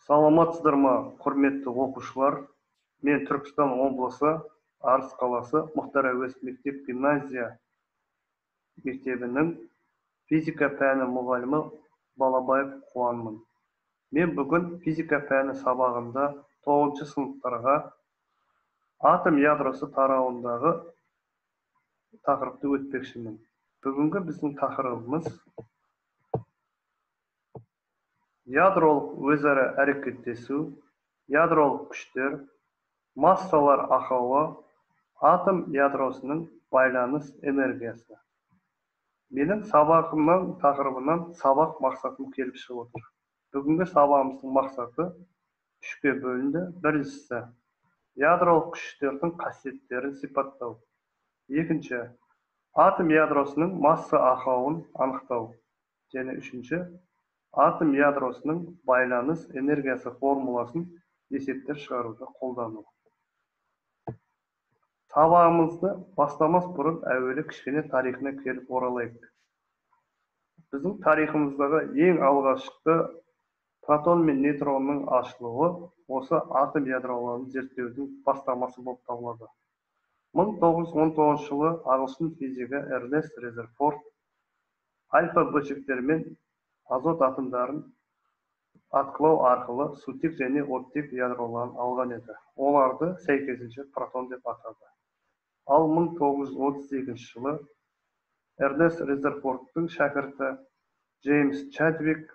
Саламатсыздар ма, құрметті оқушылар? Мен Түркістан облысы Арыс қаласы Мұхтар Әуезов мектеп-гимназия мектебінің физика пәні мұғалімі Балабаев Қуанмын. Мен бүгін физика пәні сабағында 9 сыныптарға атом ядросы тарауындағы тақырыпты өтпекшімін. Бүгінгі біздің тақырыбымыз ядролық өзара әрекеттесу, ядролық күштер, массалар ақауы, атом ядросының байланыс энергиясы. Менің сабағымның тақырыбынан сабақ мақсатым келіп шығып отыр. Бүгінгі сабағымыздың мақсаты 3-ке бөлінді. Біріншісі, ядролық күштердің қасиеттерін сипаттау. Екінші, атом ядросының масса ақауын анықтау. Және үшінші, атом ядросының байланыс энергиясы формуласын есептер шығаруды қолдану. Сабағымызды бастамас бұрын әуелі кішкене тарихына келіп оралайық. Біздің тарихымыздағы ең алғашқы протон мен нейтронның ашылуы осы атом ядроларын зерттеудің бастамасы болып табылады. 1919 жылы ағылшын физигі Эрнест Резерфорд альфа бөлшектері мен азот атомдарын атқылау арқылы сутек және оттек ядроларын алған еді. Оларды сәйкесінше протон деп атады. Ал 1932 жылы Эрнест Резерфордтың шәкірті Джеймс Чадвик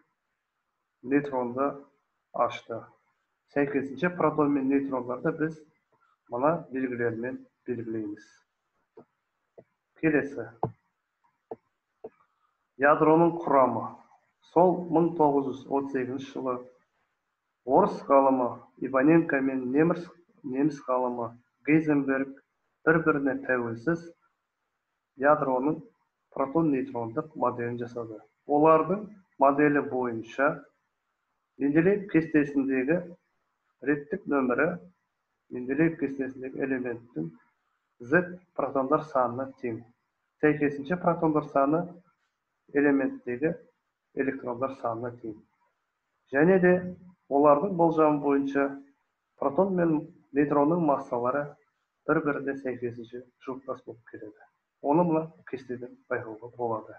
нейтронды ашты. Сәйкесінше протон мен нейтрондарды біз мына белгілермен белгілейміз. Келесі. Ядроның құрамы. Сол 1938 жылы орыс ғалымы Иваненко мен неміс ғалымы Гейзенберг бір-біріне тәуелсіз ядроның протон-нейтрондық моделін жасады. Олардың моделі бойынша Менделеев кестесіндегі реттік нөмірі Менделеев кестесіндегі элементтің Z протондар санына тең. Сәйкесінше протондар саны элементтегі электрондар санына тең. Және де олардың болжамы бойынша протон мен нейтронның массалары бір-біріне сәйкесінше жұптас болып келеді. Оны мына кестеден байқауға болады.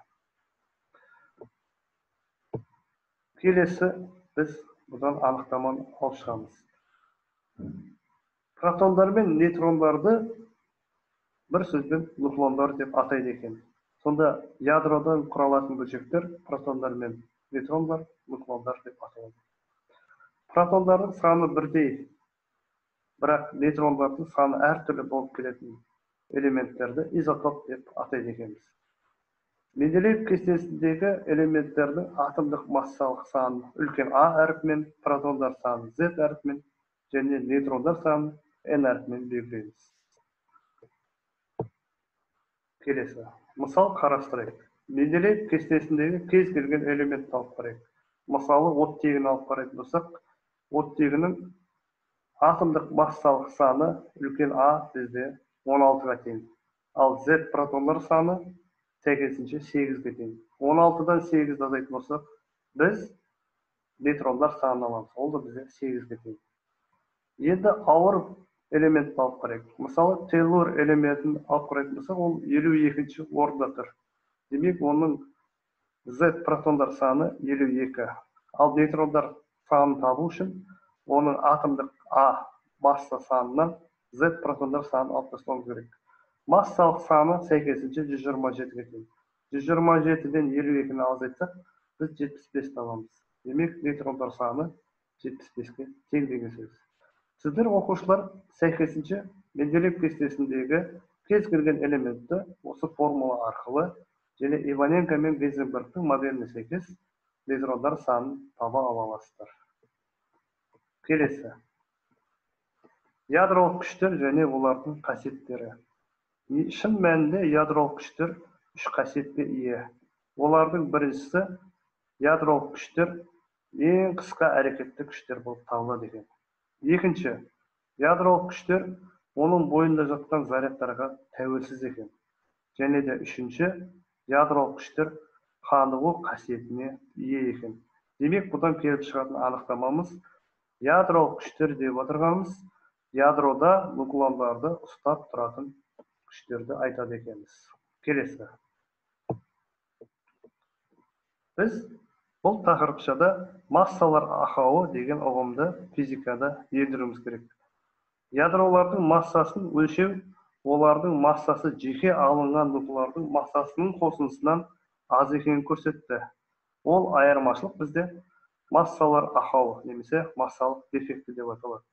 Келесі біз бұдан анықтаманы алып шығамыз. Протондар мен нейтрондарды бір сөзбен нуклондар деп атайды екен. Сонда ядродан құралатын бөлшектер протондар мен нейтрондар нуклондар деп аталады. Протондардың саны бірдей, бірақ нейтрондардың саны әртүрлі болып келетін элементтерді изотоп деп атайды екенбіз. Менделеев кестесіндегі элементтердің атомдық массалық саны үлкен А әріпімен, протондар саны Z әріпімен және нейтрондар саны N әріпімен белгілейміз. Келесі. Мысал қарастырайық. Менделеев кестесіндегі кез келген элемент алып қарайық. Мысалы, оттегін алып қарайтын болсақ, оттегінің атомдық массалық саны үлкен А бізде 16-ға тең. Ал Z протондар саны сәйкесінше 8-ге тең. 16-дан 8-ді азайтатын болсақ, біз нейтрондар санын аламыз. Ол да бізде 8-ге тең. Енді ауыр элементті алып қарайық. Мысалы, теллур элементін алып қарайтын болсақ, ол 52-ші орында тұр. Демек, оның Z протондар саны 52. Ал нейтрондар санын табу үшін, оның атомдық А масса санынан Z протондар санын алып тастауымыз керек. Массалық саны сәйкесінше 127-ге тең. 127-ден 52-ні азайтсақ, біз 75 табамыз. Демек, нейтрондар саны 75-ге тең деген сөз. Сіздер оқушылар сәйкесінше Менделеев кестесіндегі кез келген элементті осы формула арқылы және Иваненко мен Гейзенбергтің моделіне сәйкес нейтрондар санын таба аласыздар. Келесі. Ядролық күштер және олардың қасиеттері. Шын мәнінде ядролық күштер 3 қасиетке ие. Олардың біріншісі ядролық күштер ең қысқа әрекетті күштер болып табылады екен. Екінші, ядролық күштер оның бойында жатқан зарядтарға тәуелсіз екен. Және де үшінші, ядролық күштер қанығу қасиетіне ие екен. Демек, бұдан келіп шығатын анықтамамыз Ядролық күштер деп отырғанымыз ядрода нуклондарды ұстап тұратын күштерді айтады екенбіз. Келесі. Біз бұл тақырыпшада массалар ақауы деген ұғымды физикада ендіруіміз керек. Ядролардың массасын өлшеу, олардың массасы жеке алынған нуклондардың массасының қосындысынан аз екенін көрсетті. Ол айырмашылық бізде массалар ақауы немесе массалық дефекті деп аталады.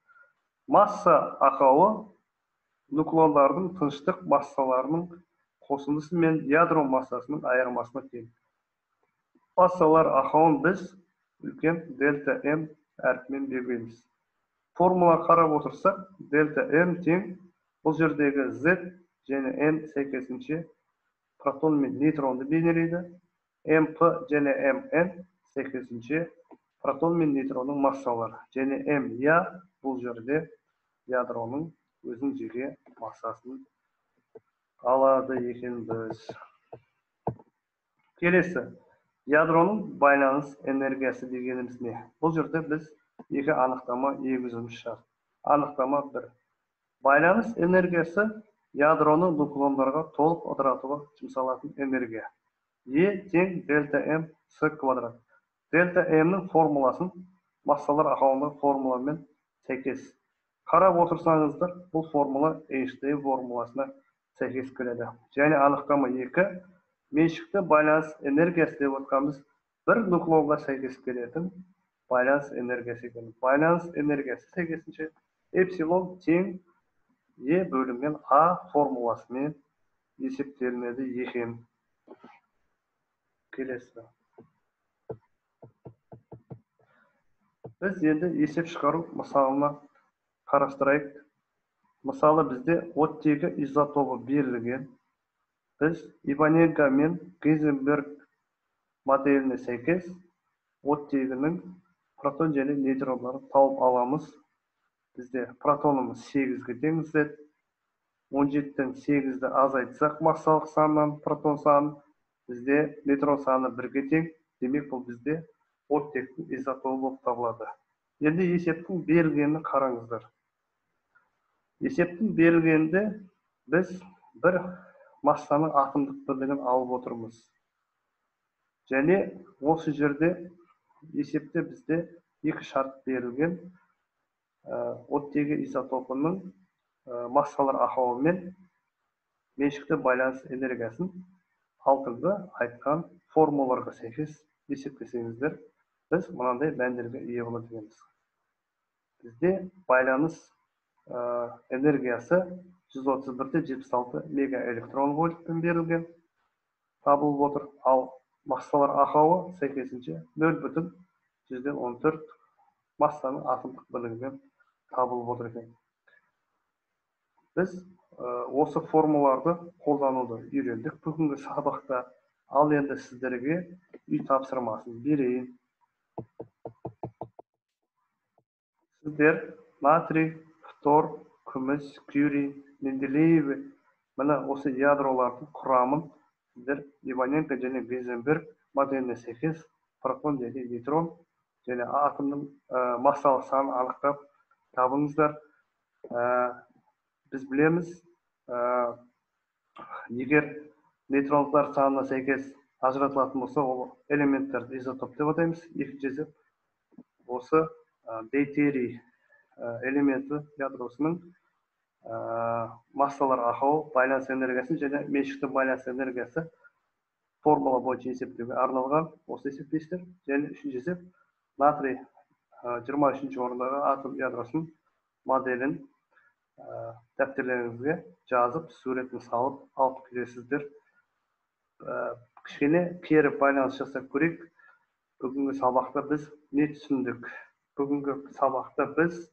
Масса ақауы нуклондардың тыныштық массаларының қосындысы мен ядро массасының айырмасына тең. Массалар ақауын біз үлкен дельта М әрпімен белгілейміз. Формула қарап отырсақ, дельта М тең бұл жердегі Z және N сәйкесінше протон мен нейтронды бейнелейді. МП және МН сәйкесінше протон мен нейтронның массалары. Және МЯ бұл жерде ядроның өзінің жеке массасын алады екенбіз. Келесі. Ядроның байланыс энергиясы дегеніміз не? Бұл жерде біз екі анықтама егізіміз шарт. Анықтама 1. Байланыс энергиясы ядроның нуклондарға толық ыдыратуға жұмсалатын энергия. Е тең дельта М С квадрат. Дельта М'нің формуласын массалар ақауындағы формуламен сәйкес. Қарап отырсаңыздар, бұл формула Эйнштейн формуласына сәйкес келеді. Және анықтама 2. Меншікті байланыс энергиясы деп отқанымыз бір нуклонға сәйкес келетін байланыс энергиясы екен. Байланыс энергиясы сәйкесінше эпсилон тең Е бөлінген А формуласымен есептелінеді екен. Келесі. Біз енді есеп шығару мысалына қарастырайық. Мысалы бізде оттегі изотопы берілген. Біз Иваненко мен Гейзенберг моделіне сәйкес оттегінің протон және нейтрондарын тауып аламыз. Бізде протонымыз 8-ге тең Z, 17-тен 8-ді азайтсақ массалық санынан протон саны, бізде нейтрон саны 1-ге тең. Демек, бұл бізде оттектің изотопы болып табылады. Енді есептің берілгенін қараңыздар. Есептің берілгенде біз бір массаның атомдық бірлігін алып отырмыз. Және осы жерде есепте бізде екі шарт берілген. Оттегі изотопының массалар ақауы мен меншікті байланыс энергиясын алдыңғы айтқан формулаларға сәйкес есептесеңіздер, біз мынандай мәндерге ие болады екенбіз. Бізде байланыс энергиясы 131,76 мегаэлектрон вольтпен берілген табылып отыр. Ал массалар ақауы сәйкесінше 0,14 массаның атомдық бірлігімен табылып отыр екен. Біз осы формулаларды қолдануды үйрендік бүгінгі сабақта. Ал енді сіздерге үй тапсырмасын берейін. Сіздер натрий, фтор, күміс, кюрий, Менделееві, мына осы ядролардың құрамын сіздер Иваненко және Гейзенберг моделіне сәйкес протон және нейтрон және атомның массалық санын анықтап табыңыздар. Біз білеміз, егер нейтрондар санына сәйкес ажыратылатын болса, ол элементтерді изотоп деп атаймыз. Екінші есеп осы дейтерий элементі ядросының массалар ақауы байланыс энергиясын және меншікті байланыс энергиясы формула бойынша есептеуге арналған. Осы есептейсіздер. Және үшінші есеп натрий 23-ші орындағы атом ядросының моделін дәптерлеріңізге жазып, суретін салып алып келесіздер. Кішкене кері байланыс жасап көрейік. Бүгінгі сабақта біз не түсіндік? Бүгінгі сабақта біз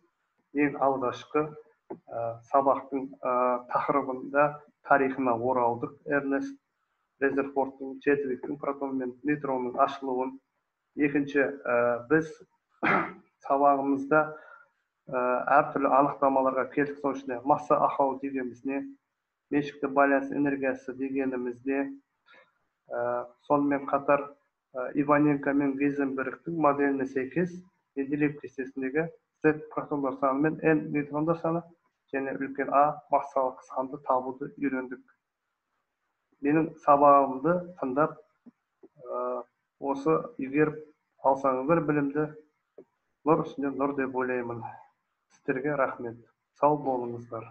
ең алғашқы сабақтың тақырыбында тарихына оралдық. Эрнест Резерфордтың Чедвиктің протон мен нейтронның ашылуын. Екінші, біз сабағымызда әртүрлі анықтамаларға келдік. Соның ішінде масса ақауы дегеніміз не, меншікті байланыс энергиясы дегеніміз не. Сонымен қатар Иваненко мен Гейзенбергтің моделіне сәйкес Менделеев кестесіндегі Z протондар саны мен N нейтрондар саны және үлкен A массалық санды табуды үйрендік. Менің сабағымды тыңдап, осы игеріп алсаңыздар білімді, нұр үстіне нұр деп ойлаймын. Сіздерге рахмет. Сау болыңыздар.